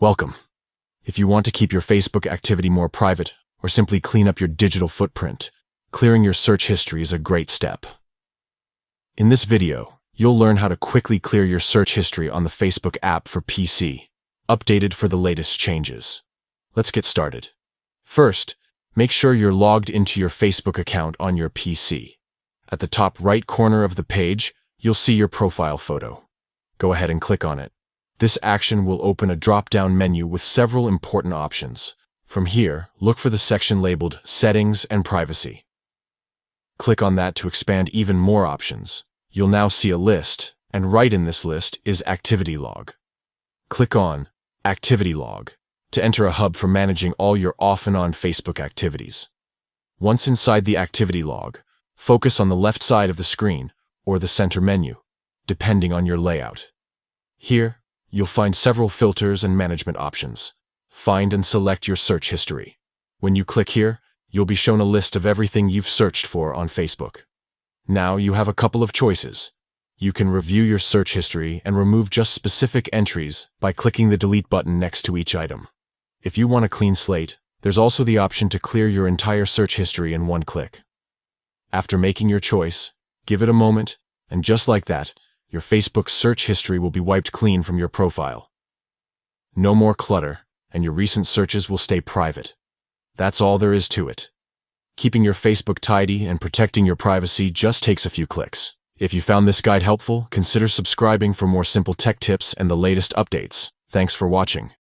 Welcome. If you want to keep your Facebook activity more private or simply clean up your digital footprint, clearing your search history is a great step. In this video, you'll learn how to quickly clear your search history on the Facebook app for PC, updated for the latest changes. Let's get started. First, make sure you're logged into your Facebook account on your PC. At the top right corner of the page, you'll see your profile photo. Go ahead and click on it. This action will open a drop-down menu with several important options. From here, look for the section labeled Settings and Privacy. Click on that to expand even more options. You'll now see a list, and right in this list is Activity Log. Click on Activity Log to enter a hub for managing all your off and on Facebook activities. Once inside the Activity Log, focus on the left side of the screen or the center menu, depending on your layout. Here, you'll find several filters and management options. Find and select your search history. When you click here, you'll be shown a list of everything you've searched for on Facebook. Now you have a couple of choices. You can review your search history and remove just specific entries by clicking the delete button next to each item. If you want a clean slate, there's also the option to clear your entire search history in one click. After making your choice, give it a moment, and just like that, your Facebook search history will be wiped clean from your profile. No more clutter, and your recent searches will stay private. That's all there is to it. Keeping your Facebook tidy and protecting your privacy just takes a few clicks. If you found this guide helpful, consider subscribing for more simple tech tips and the latest updates. Thanks for watching.